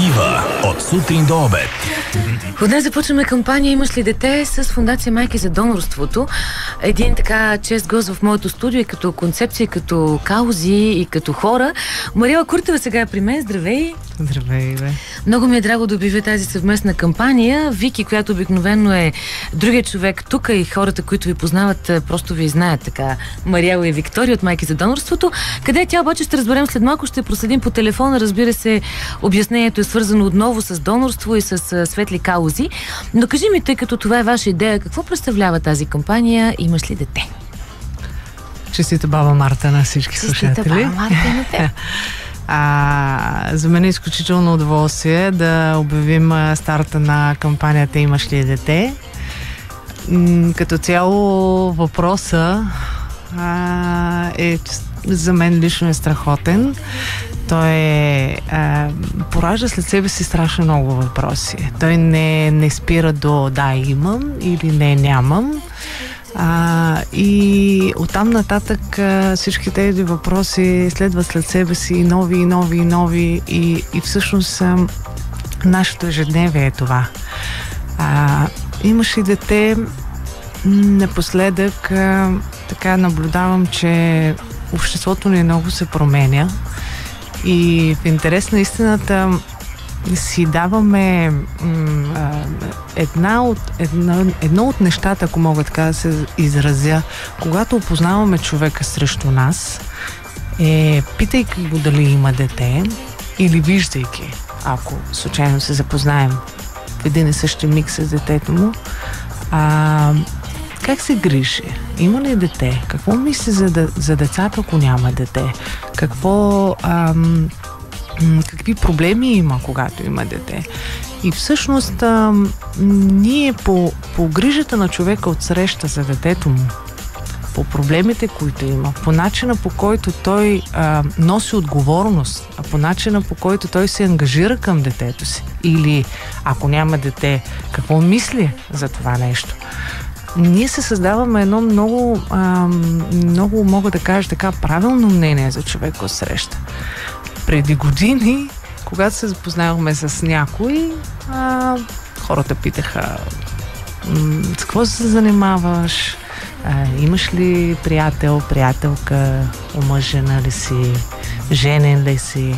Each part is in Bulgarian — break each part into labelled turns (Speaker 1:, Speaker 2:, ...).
Speaker 1: Ива от сутрин до обед.
Speaker 2: Днес започваме кампания "Имаш ли дете" с Фондация Майки за донорството. Един така чест гост в моето студио и като концепция, и като каузи, и като хора. Мариела Куртева сега е при мен. Здравей!
Speaker 3: Здравей, бе!
Speaker 2: Много ми е драго да обявя тази съвместна кампания. Вики, която обикновено е другият човек тук, и хората, които ви познават, просто ви знаят така. Мариела и Виктория от Майки за донорството. Къде е тя обаче ще разберем след малко, ще проследим по телефона. Разбира се, обяснението е свързано отново с донорство и с светли каузи. Но кажи ми, тъй като това е ваша идея, какво представлява тази кампания "Имаш ли дете"?
Speaker 3: Честита баба Марта на всички слушатели.
Speaker 2: Честита баба Марта и на те.
Speaker 3: За мен е изключително удоволствие да обявим старта на кампанията "Имаш ли дете". Като цяло въпроса за мен лично е страхотен. Той поражда след себе си страшно много въпроси. Той не спира до "да, имам" или "не, нямам". И оттам нататък всички тези въпроси следват след себе си нови и всъщност нашето ежедневие е това. Имаш ли дете? Напоследък така наблюдавам, че обществото ни много се променя и в интерес на истината си даваме едно от нещата, ако мога така да се изразя, когато опознаваме човека срещу нас, питайки го дали има дете или виждайки, ако случайно се запознаем в един и същи миг с детето му, как се грижи? Има ли дете? Какво мисли за децата, ако няма дете? Какви проблеми има, когато има дете? И всъщност ние по грижата на човека отсреща за детето му, по проблемите, които има, по начина, по който той носи отговорност, по начина, по който той се ангажира към детето си, или ако няма дете, какво мисли за това нещо, ние се създаваме едно много, мога да кажа така, правилно мнение за човека отсреща. Преди години, когато се запознавахме с някой, хората питаха: с какво се занимаваш? Имаш ли приятел, приятелка, омъжена ли си, женен ли си?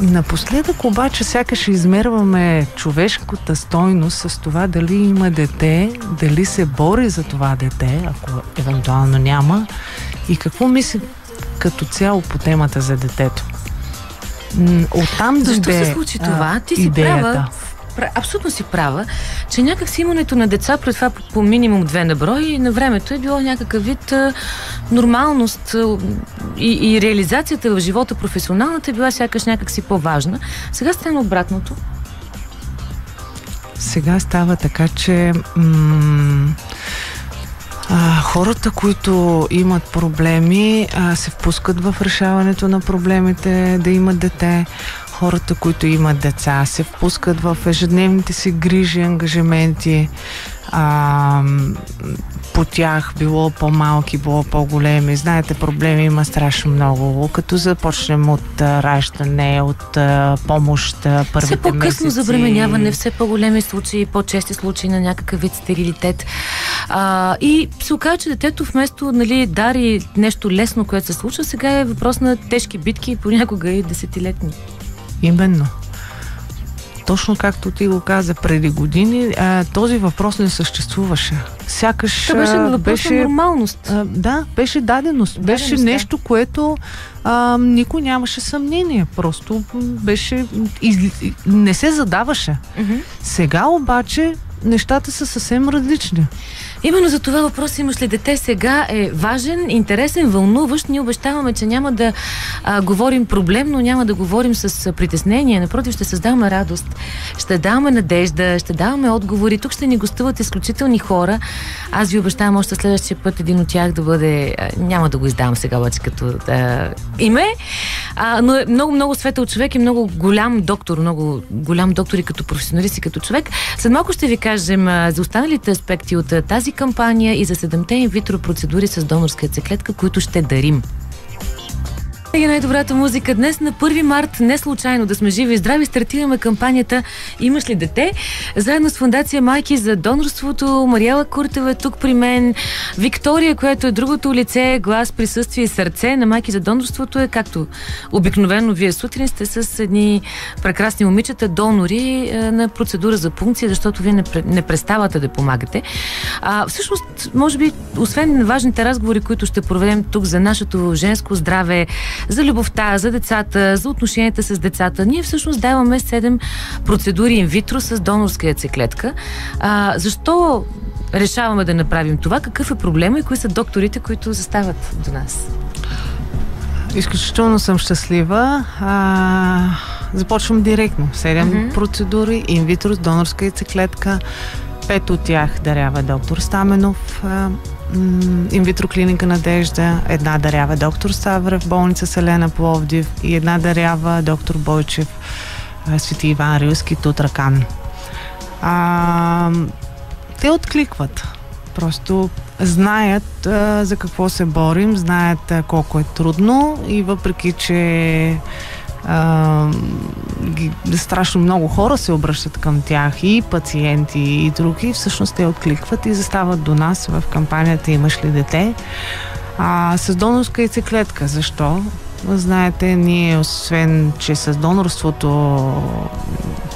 Speaker 3: Напоследък обаче сякаш измерваме човешката стойност с това дали има дете, дали се бори за това дете, ако евентуално няма, и какво мисли като цяло по темата за детето. Оттам
Speaker 2: защо се случи това? Ти си
Speaker 3: идеята.
Speaker 2: Права, абсолютно си права, че някак имането на деца, пред това по минимум 2 на брой, и на времето е било някакъв вид нормалност и реализацията в живота, професионалната, е била сякаш някак си по-важна. Сега стана обратното. Сега става така, че хората, които имат проблеми, се впускат в решаването на проблемите да имат дете. Хората, които имат деца, се впускат в ежедневните си грижи, ангажименти по тях, било по-малки, било по-големи. Знаете, проблеми има страшно много. Като започнем от раждане, от помощ, първите месеци. Все по-късно забременяване, все по-големи случаи, по-чести случаи на някакъв вид стерилитет. И се оказа, че детето вместо дари нещо лесно, което се случва, сега е въпрос на тежки битки и понякога и десетилетни.
Speaker 3: Именно. Точно както ти го каза преди години, този въпрос не съществуваше. Сякаш
Speaker 2: това беше въпрос на нормалност.
Speaker 3: Да, беше даденост. Беше нещо, което никой нямаше съмнение. Просто беше... не се задаваше. Сега обаче нещата са съвсем различни.
Speaker 2: Именно за това въпрос "Имаш ли дете" сега е важен, интересен, вълнуващ. Ние обещаваме, че няма да говорим проблемно, няма да говорим с притеснение. Напротив, ще създаваме радост, ще даваме надежда, ще даваме отговори. Тук ще ни гостуват изключителни хора. Аз ви обещавам още следващия път един от тях да бъде... няма да го издавам сега обаче като име, но е много светъл човек и много голям доктор и като професионалист и като човек. След малко ще ви кажем за останалите аспекти от тази кампания и за 7-те инвитро процедури с донорска яйцеклетка, които ще дарим. И най-добрата музика днес на 1 март, не случайно да сме живи и здрави, стартираме кампанията "Имаш ли дете?" заедно с Фондация Майки за донорството. Мариела Куртева е тук при мен. Виктория, която е другото лице, глас, присъствие и сърце на Майки за донорството, е както обикновено вие сутрин сте с едни прекрасни момичета, донори на процедура за пункция, защото вие не преставате да помагате. Всъщност, може би, освен важните разговори, които ще проведем тук за нашето женско здраве, за любовта, за децата, за отношенията с децата, ние всъщност даваме 7 процедури инвитро с донорска яйцеклетка. Защо решаваме да направим това? Какъв е проблема и кои са докторите, които застават до нас?
Speaker 3: Изключително съм щастлива. Започвам директно. 7 процедури инвитро с донорска яйцеклетка. 5 от тях дарява доктор Стаменов, инвитро клиника Надежда, 1 дарява доктор Ставрев, болница Селена Пловдив, и 1 дарява доктор Бойчев, Свети Иван Рилски, Тутракан. Те откликват. Просто знаят за какво се борим, знаят колко е трудно, и въпреки че страшно много хора се обръщат към тях, и пациенти, и други, всъщност те откликват и застават до нас в кампанията "Имаш ли дете?" С донорска яйцеклетка. Защо? Знаете, ние освен, че с донорството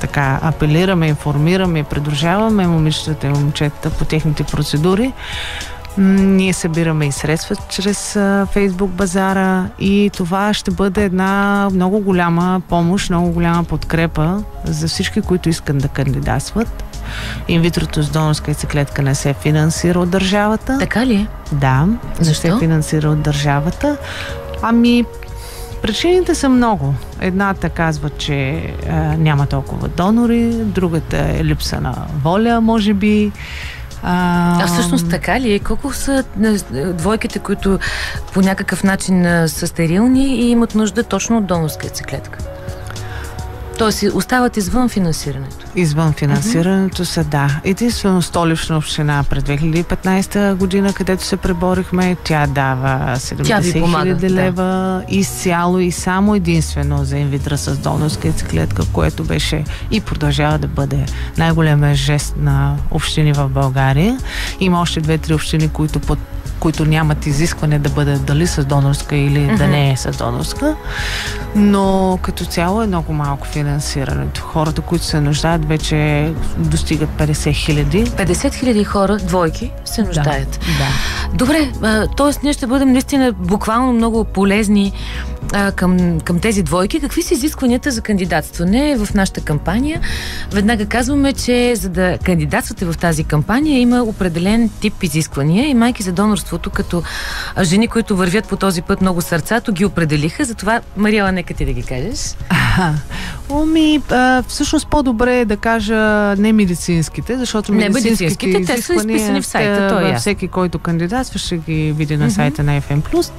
Speaker 3: така апелираме, информираме, придружаваме момичетата и момчетата по техните процедури, ние събираме и средства чрез Фейсбук базара, и това ще бъде една много голяма помощ, много голяма подкрепа за всички, които искат да кандидатстват. Инвитрото с донорска яйцеклетка не се финансира от държавата.
Speaker 2: Така ли е?
Speaker 3: Да.
Speaker 2: Защо?
Speaker 3: Не се финансира от държавата. Причините са много. Едната казва, че няма толкова донори, другата е липса на воля, може би.
Speaker 2: Всъщност така ли е? Колко са двойките, които по някакъв начин са стерилни и имат нужда точно от донорска яйцеклетка? Тоест остават извън финансирането?
Speaker 3: Извън финансирането са, да. Единствено Столична община през 2015 година, където се преборихме, тя дава 70 000 лева изцяло и само единствено за инвитро с донорска яйцеклетка, което беше и продължава да бъде най-големия жест на общини в България. Има още 2-3 общини, които нямат изискване да бъдат дали с донорска или да не е с донорска, но като цяло е много малко финансирането. Хората, които се нуждаят, вече достигат 50 000.
Speaker 2: 50 000 хора, двойки, се нуждаят.
Speaker 3: Да.
Speaker 2: Добре, т.е. ние ще бъдем наистина буквално много полезни към тези двойки. Какви са изискванията за кандидатстване в нашата кампания? Веднага казваме, че за да кандидатствате в тази кампания има определен тип изисквания, и Майки за донорството, като жени, които вървят по този път много сърцато, ги определиха. Затова, Мариела, нека ти да ги кажеш.
Speaker 3: Всъщност по-добре е да кажа не медицинските, защото медицинските
Speaker 2: те са изписани в сайта. Той е.
Speaker 3: Всеки, който кандидатства, ще ги види на сайта на FM+.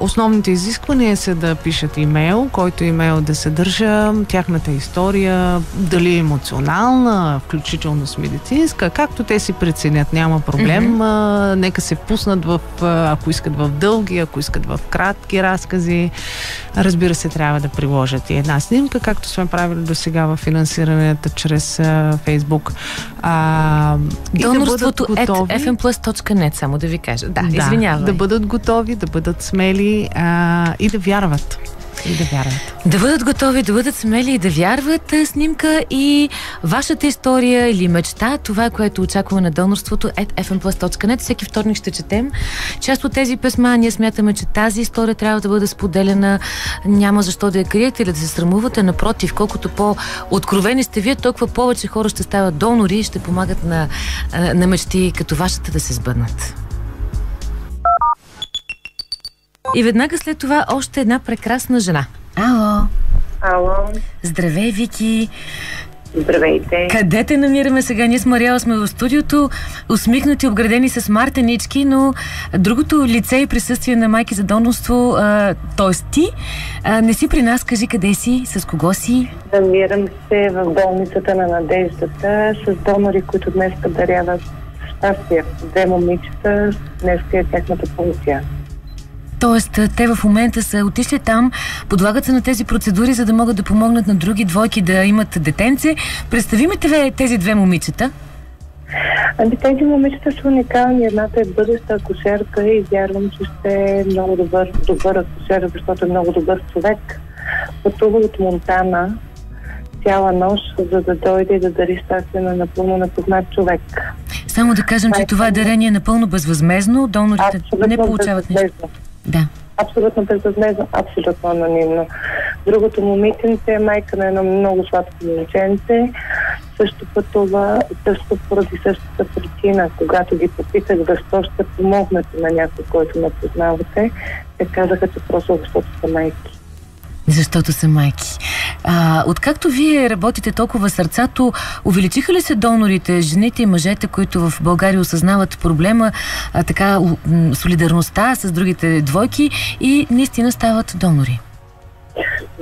Speaker 3: Основните изисквания са да пишат имейл, който имейл да съдържа тяхната история, дали е емоционална, включително с медицинска, както те си преценят, няма проблем. Нека се пуснат ако искат в дълги, ако искат в кратки разкази. Разбира се, трябва да приложат и една снимка, както сме правили до сега в финансирането чрез Фейсбук.
Speaker 2: Донорството fmplus.net, само да ви кажа. Да, извинявай.
Speaker 3: Да бъдат готови, да бъдат смели и да вярват.
Speaker 2: Да бъдат готови, да бъдат смели и да вярват. Снимка и вашата история или мечта, това, което очакваме на донорството fmplus.net. Всеки вторник ще четем част от тези писма. Ние смятаме, че тази история трябва да бъде споделена. Няма защо да я криете или да се срамувате. Напротив, колкото по-откровени сте вие, толкова повече хора ще стават донори и ще помагат на мечти като вашата да се сбъднат. И веднага след това още една прекрасна жена.
Speaker 4: Ало.
Speaker 2: Здравей, Вики.
Speaker 4: Здравейте.
Speaker 2: Къде те намираме сега? Ние с Мариела сме в студиото, усмихнати, обградени с мартенички, но другото лице и присъствие на Майки за донорство, т.е. ти, не си при нас. Кажи къде си, с кого си?
Speaker 4: Намирам се в болницата на Надеждата с донори, които днес даряват щастие. 2 момичета, днес е тяхната функция.
Speaker 2: Тоест, те в момента са отишли там, подлагат се на тези процедури, за да могат да помогнат на други двойки да имат детенце. Представи ми тези две момичета.
Speaker 4: Тези момичета са уникални. Едната е бъдеща акушерка и вярвам, че ще е много добър акушер, защото е много добър човек. Пътува от Монтана цяла нощ, за да дойде и да дари щастие на напълно непознат човек.
Speaker 2: Само да кажем, че това дарение е напълно безвъзмездно. Донорите не получават нищо. Да.
Speaker 4: Абсолютно безвъзмездно, абсолютно анонимно. Другото момиченце е майка на едно много сладко момиченце. Също пътува, също поради същата причина. Когато ги попитах защо ще помогнете на някой, който не познавате, те казаха, че просто защото са майки.
Speaker 2: Защото са майки. Откакто вие работите толкова сърцато, увеличиха ли се донорите, жените и мъжете, които в България осъзнават проблема, солидарността с другите двойки и наистина стават донори?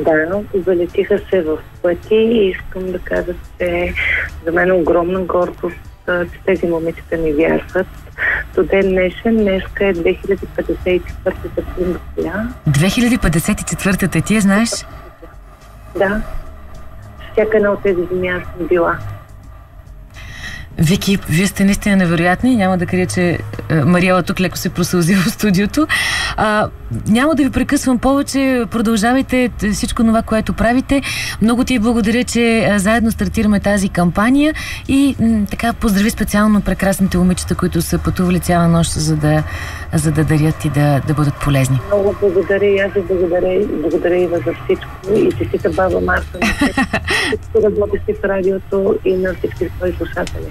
Speaker 4: Да, увеличиха се в пъти и искам да кажа, че за мен е огромна гордост, че тези момичета ни вярват. До ден днешен, днеска е 2054-та година.
Speaker 2: 2054-та, ти я знаеш?
Speaker 4: Да. Всяка една от тези земи аз съм била.
Speaker 2: Вики, вие сте наистина невероятни. Няма да крия, че Мариела тук леко се просълзи в студиото. Няма да ви прекъсвам повече. Продължавайте всичко това, което правите. Много ти благодаря, че заедно стартираме тази кампания и така поздрави специално прекрасните момичета, които са пътували цяла нощ, за да дарят и да бъдат полезни.
Speaker 4: Много благодаря и аз ви благодаря и за всичко. И честита баба Марта, всичко работещи в радиото и на всички свои слушатели.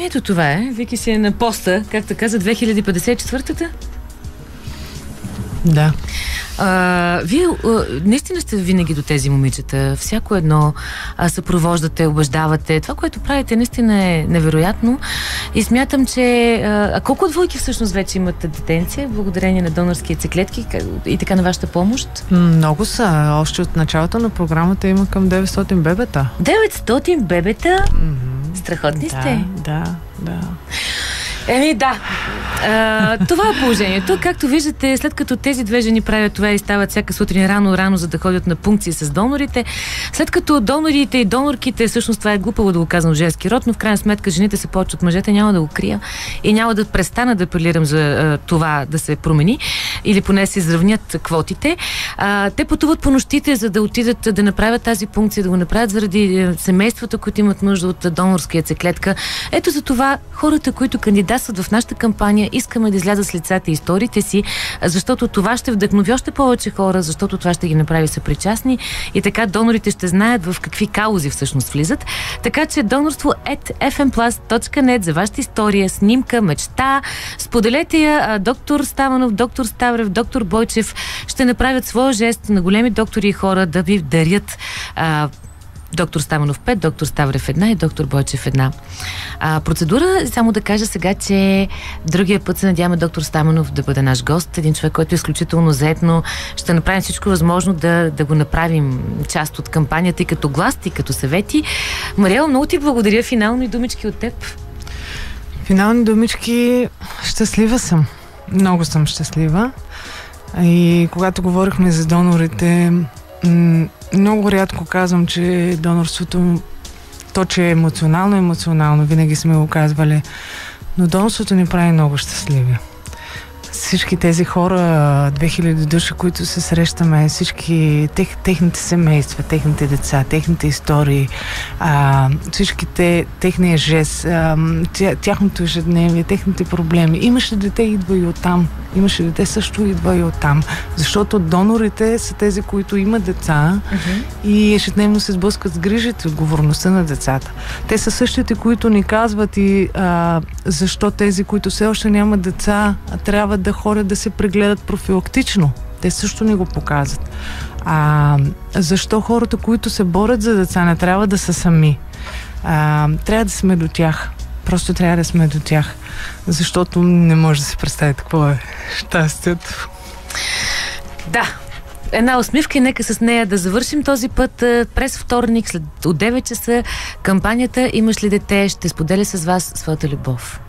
Speaker 2: Ето това е. Вики си е на поста, както каза, 2054-та?
Speaker 3: Да.
Speaker 2: Вие наистина сте винаги до тези момичета. Всяко едно съпровождате, убеждавате. Това, което правите, наистина е невероятно. И смятам, че... колко двойки всъщност вече имат детенция, благодарение на донорски яйцеклетки и така на вашата помощ?
Speaker 3: Много са. Още от началото на програмата има към 900 бебета.
Speaker 2: 900 бебета? Страхотни сте.
Speaker 3: Да.
Speaker 2: Да. Това е положението. Както виждате, след като тези две жени правят това и стават всяка сутрин рано, за да ходят на пункции с донорите, след като донорите и донорките, всъщност това е глупаво да го казвам в женски род, но в крайна сметка жените се повече от мъжете, няма да го крия и няма да престана да апелирам за това да се промени или поне се изравнят квотите. Те пътуват по нощите, за да отидат да направят тази пункция, да го направят заради семействата, които имат нужда от донорска яйцеклетка. Ето за това хората, които кандидатстват в нашата кампания, искаме да излязат с лицата и историите си, защото това ще вдъхнови още повече хора, защото това ще ги направи съпричастни и така донорите ще знаят в какви каузи всъщност влизат. Така че донорство@fmplus.net за вашата история, снимка, мечта. Споделете я. Доктор Стаменов, доктор Ставрев, доктор Бойчев ще направят своя жест на големи доктори и хора да ви дарят доктор Стаменов 5, доктор Ставрев 1 и доктор Бойчев 1. Процедура, само да кажа сега, че другия път се надяваме доктор Стаменов да бъде наш гост. Един човек, който е изключително заедно. Ще направим всичко възможно да го направим част от кампанията и като глас, и като съвети. Мариела, много ти благодаря. Финални думички от теб.
Speaker 3: Финални думички. Щастлива съм. Много съм щастлива. И когато говорихме за донорите, много рядко казвам, че донорството, то, че е емоционално, винаги сме го казвали, но донорството ни прави много щастливи. Всички тези хора, 2000 души, които се срещаме, всички техните семейства, техните деца, техните истории, всичките, техния жест, тяхното ежедневие, техните проблеми. Имаше дете, идва и оттам. Имаше дете, също идва и оттам. Защото донорите са тези, които имат деца и ежедневно се сблъскат с грижите, отговорността на децата. Те са същите, които ни казват и защо тези, които все още нямат деца, трябва да ходят да се прегледат профилактично. Те също ни го показват. Защо хората, които се борят за деца, не трябва да са сами? Трябва да сме до тях. Просто трябва да сме до тях. Защото не може да се представите какво е щастието.
Speaker 2: Да. Една усмивка и нека с нея да завършим този път. През вторник, от 9 часа, кампанията "Имаш ли дете?" ще споделя с вас своята любов.